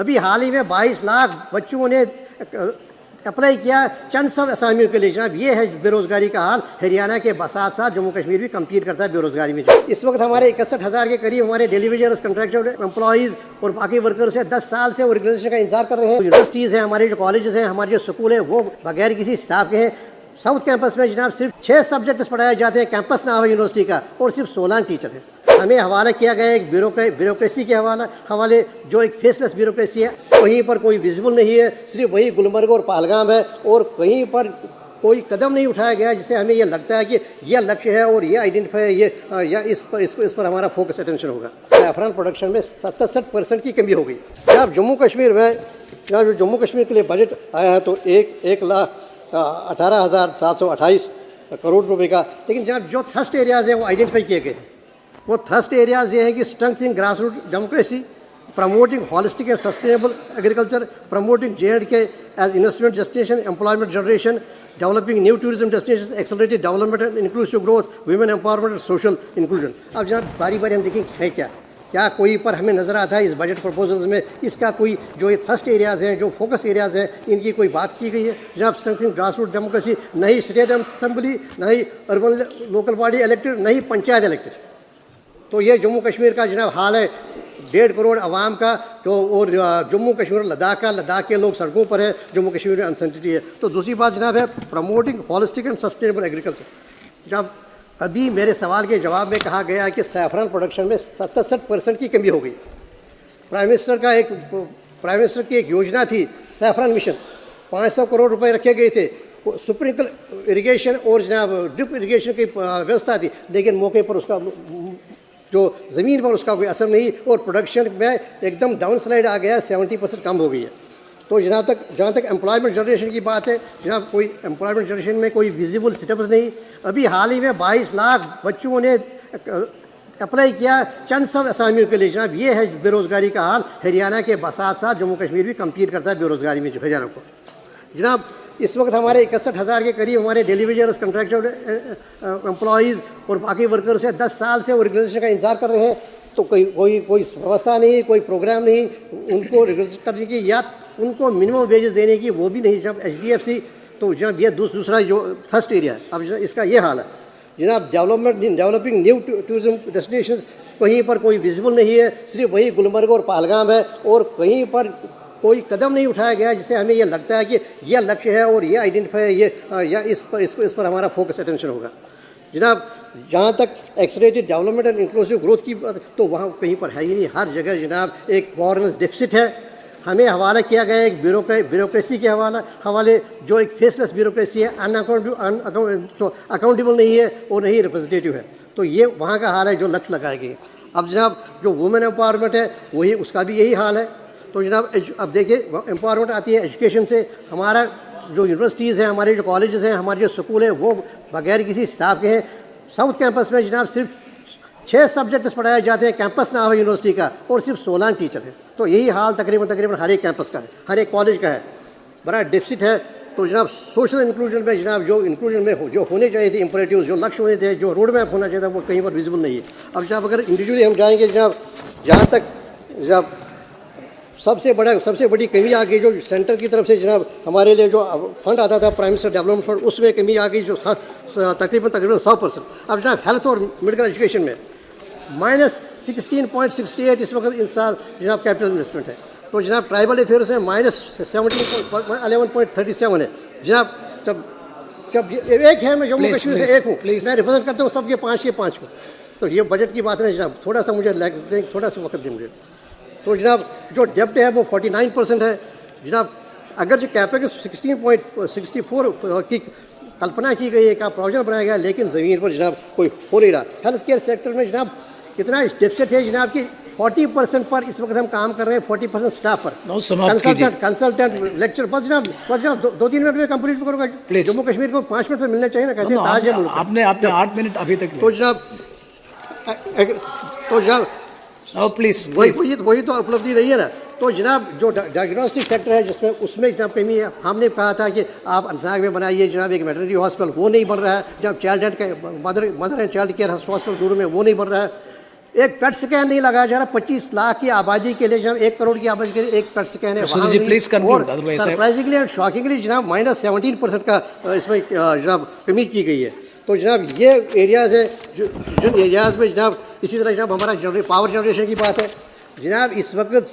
अभी हाल ही में 22 लाख बच्चों ने अप्लाई किया चंद सब असामियों के लिए। जनाब ये है बेरोज़गारी का हाल। हरियाणा के साथ साथ जम्मू कश्मीर भी कम्पीट करता है बेरोज़गारी में। इस वक्त हमारे 61,000 के करीब हमारे डिलीवरीज, कॉन्ट्रैक्चुअल एम्प्लॉइज़ और बाकी वर्कर्स हैं 10 साल से ऑर्गेनाइजेशन का इंतजार कर रहे हैं। यूनिवर्सिटीज़ हैं, हमारे जो कॉलेजेस हैं, हमारे जो स्कूल हैं, वो बगैर किसी स्टाफ के हैं। साउथ कैंपस में जनाब सिर्फ 6 सब्जेक्ट्स पढ़ाए जाते हैं, कैंपस नाम है यूनिवर्सिटी का, और सिर्फ 16 टीचर हैं। हमें हवाला किया गया एक ब्यूरोक्रेसी के हवाले जो एक फेसलेस ब्यूरोक्रेसी है। कहीं पर कोई विजिबल नहीं है, सिर्फ वही गुलमर्ग और पहलगाम है, और कहीं पर कोई कदम नहीं उठाया गया जिससे हमें ये लगता है कि यह लक्ष्य है और ये आइडेंटिफाई है, ये या इस पर हमारा फोकस अटेंशन होगा। सैफरान प्रोडक्शन में 67% की कमी हो गई। जब जम्मू कश्मीर में जो जम्मू कश्मीर के लिए बजट आया है तो 1,18,728 करोड़ रुपए का, लेकिन जब जो थ्रस्ट एरियाज़ हैं वो आइडेंटिफाई किए गए। वो थ्रस्ट एरियाज़ ये है कि strengthening grass root democracy, promoting holistic and sustainable agriculture, promoting J&K as investment destination, employment generation, developing new tourism destination, accelerated development and inclusive growth, women empowerment and social inclusion. अब जनाब बारी बारी हम देखें है क्या कोई पर हमें नज़र आता है इस बजट प्रपोजल्स में इसका कोई जो ये थ्रस्ट एरियाज़ हैं, जो फोकस एरियाज़ हैं, इनकी कोई बात की गई है? जनाब स्ट्रेंथनिंग ग्रास रूट डेमोक्रेसी, नहीं स्टेट असेंबली, नहीं अर्बन लोकल बॉडी इलेक्टेड, नहीं पंचायत इलेक्टेड। तो ये जम्मू कश्मीर का जनाब हाल है 1.5 करोड़ आवाम का। जो और जम्मू कश्मीर लद्दाख के लोग सड़कों पर है, जम्मू कश्मीर में अनसर्टेनिटी है। तो दूसरी बात जनाब है promoting holistic and sustainable agriculture. जनाब अभी मेरे सवाल के जवाब में कहा गया कि सैफरान प्रोडक्शन में 67% की कमी हो गई। प्राइम मिनिस्टर की एक योजना थी सैफरान मिशन, 500 करोड़ रुपए रखे गए थे, स्प्रिंकल इरिगेशन और जनाब ड्रिप इरिगेशन की व्यवस्था थी, लेकिन मौके पर उसका जो ज़मीन पर उसका कोई असर नहीं, और प्रोडक्शन में एकदम डाउन स्लाइड आ गया, 70% कम हो गई है। तो जहाँ तक एम्प्लॉयमेंट जनरेशन की बात है, जनाब कोई एम्प्लॉयमेंट जनरेशन में कोई विजिबल स्टेटस नहीं। अभी हाल ही में 22 लाख बच्चों ने अप्लाई किया चंद सब असामियों के लिए। जनाब ये है बेरोज़गारी का हाल। हरियाणा के साथ साथ जम्मू कश्मीर भी कम्पीट करता है बेरोज़गारी में हरियाणा को। जनाब इस वक्त हमारे 61,000 के करीब हमारे डिलीवरीज, कॉन्ट्रैक्चुअल एम्प्लॉइज़ और बाकी वर्कर्स हैं 10 साल से ऑर्गेनाइजेशन का इंतजार कर रहे हैं। तो कोई व्यवस्था नहीं, कोई प्रोग्राम नहीं उनको रजिस्टर करने की या उनको मिनिमम वेजेस देने की, वो भी नहीं। जब HDFC तो जनाब ये दूसरा जो थर्स्ट एरिया है, अब इसका ये हाल है। जनाब डेवलपिंग न्यू टूरिज्म डेस्टिनेशंस, कहीं पर कोई विजिबल नहीं है, सिर्फ वही गुलमर्ग और पहलगाम है, और कहीं पर कोई कदम नहीं उठाया गया जिससे हमें ये लगता है कि यह लक्ष्य है और ये आइडेंटिफाई है, ये या इस पर हमारा फोकस अटेंशन होगा। जनाब जहाँ तक accelerated development and inclusive growth की बात, तो वहाँ कहीं पर है ही नहीं। हर जगह जनाब एक गवर्नेंस डेफिसिट है। हमें हवाला किया गया एक ब्यूरोक्रेसी के हवाले जो एक फेसलेस ब्यूरोक्रेसी है, अकाउंटेबल नहीं है और नहीं रिप्रेजेंटेटिव है। तो ये वहाँ का हाल है जो लक्ष्य लगाए गए। अब जनाब जो वुमेन एम्पावरमेंट है वही उसका भी यही हाल है। तो जनाब अब देखिए एम्पावरमेंट आती है एजुकेशन से। हमारा जो यूनिवर्सिटीज़ हैं, हमारे जो कॉलेजेस हैं, हमारे जो स्कूल हैं, वो बगैर किसी स्टाफ के हैं। साउथ कैंपस में जनाब सिर्फ 6 सब्जेक्ट्स पढ़ाए जाते हैं, कैंपस नाम है यूनिवर्सिटी का, और सिर्फ 16 टीचर हैं। तो यही हाल तकरीबन हर एक कैंपस का है, हर एक कॉलेज का है। बड़ा डेफिसिट है। तो जनाब सोशल इंक्लूजन में जनाब जो इंक्लूजन में जो होने चाहिए थे इंपरेटिव्स, जो लक्ष्य होने थे, जो रोड मैप होना चाहिए था, वो कहीं पर विजिबल नहीं है। अब जनाब अगर इंडिविजुअली हम जाएंगे जनाब, जहाँ तक जनाब सबसे बड़ी कमी आ गई जो सेंटर की तरफ से जनाब हमारे लिए जो फंड आता था प्राइम मिनिस्टर डेवलपमेंट फंड, उसमें कमी आ गई जो तकरीबन 100%। अब जनाब हेल्थ और मेडिकल एजुकेशन में -16.68 इस वक्त इस साल जनाब कैपिटल इन्वेस्टमेंट है। तो जनाब ट्राइबल अफेयर्स में -11.37 है। जनाब जब एक है, मैं जम्मू कश्मीर से एक हूँ, मैं रिप्रेजेंट करता हूँ सबके 5 के 5 को। तो ये बजट की बात नहीं जनाब, थोड़ा सा मुझे दें, थोड़ा सा वक्त दें मुझे। तो जनाब जो डेप्ट है वो 49% है। जनाब अगर जो कैपेक्स 16.64 की कल्पना की गई है, का प्रोजेक्ट बनाया गया, लेकिन ज़मीन पर जनाब कोई हो नहीं रहा। हेल्थ केयर सेक्टर में जनाब कितना डेफिसिट है जनाब कि 40% पर इस वक्त हम काम कर रहे हैं, 40% स्टाफ पर। कंसल्टेंट लेक्चर बस जनाब 2-3 मिनट में कंप्लीट करूँगा। जम्मू कश्मीर को 5 मिनट तो मिलने चाहिए ना, कहते हैं ताज है मुल्क। आपने 8 मिनट अभी तक। तो जनाब प्लीज़ वही तो उपलब्धि रही है ना। तो जनाब जो डायग्नोस्टिक सेक्टर है जिसमें उसमें जनाब कमी है। हमने कहा था कि आप अनंतनाग में बनाइए जनाब एक वेटरनरी हॉस्पिटल, वो नहीं बन रहा है। जब child and mother and child care hospital दूर में, वो नहीं बन रहा है। एक पेट स्कैन नहीं लगाया जा रहा। 25 लाख की आबादी के लिए, जब 1 करोड़ की आबादी के लिए एक पेट स्कैन है। Sudhir ji, please conclude, otherwise I- surprisingly and shockingly जनाब -17% का इसमें जनाब कमी की गई है। तो जनाब ये एरियाज़ है जिन एरियाज़ में जनाब, इसी तरह जनाब हमारा पावर जनरेशन की बात है जनाब, इस वक्त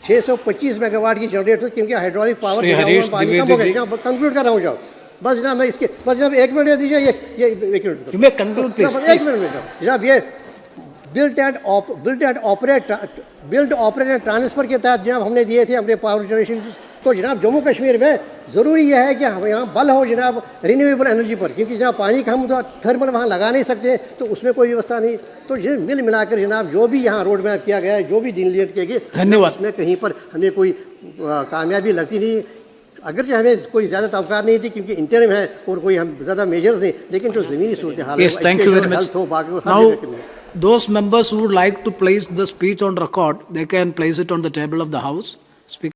625 मेगावाट की जनरेटर, क्योंकि हाइड्रोलिक पावर श्री हरीश पानी कम हो द्विवेदी जी। गया। कंक्लूड कर रहा हूँ जनाब, बस जनाब मैं इसके बस जनाब 1 मिनट दे दीजिए। ये 1 minute You may conclude, please. एक मिनट जनाब, ये बिल्ड ऑपरेट एंड ट्रांसफ़र के तहत जनाब हमने दिए थे अपने पावर जनरेशन। तो जनाब जम्मू कश्मीर में ज़रूरी यह है कि हम यहाँ बल हो जनाब रिन्यूएबल एनर्जी पर, क्योंकि जनाब पानी का हम तो थर्मल वहाँ लगा नहीं सकते, तो उसमें कोई व्यवस्था नहीं। तो मिल मिलाकर जनाब जो भी यहाँ रोड मैप किया गया है, जो भी डिलीनेट किए गए, धन्यवाद। उसमें कहीं पर हमें कोई कामयाबी लगती नहीं। अगरचे हमें कोई ज़्यादा तवक्कार नहीं थी, क्योंकि इंटरिम है और कोई हम ज़्यादा मेजर्स नहीं, लेकिन जो ज़मीनी सूरत हाल है, Yes, thank you very much. Health हो, बाकी वो हर Now, जगह की- those members who would like to place the speech on record, they can place it on the table of the House. Speak.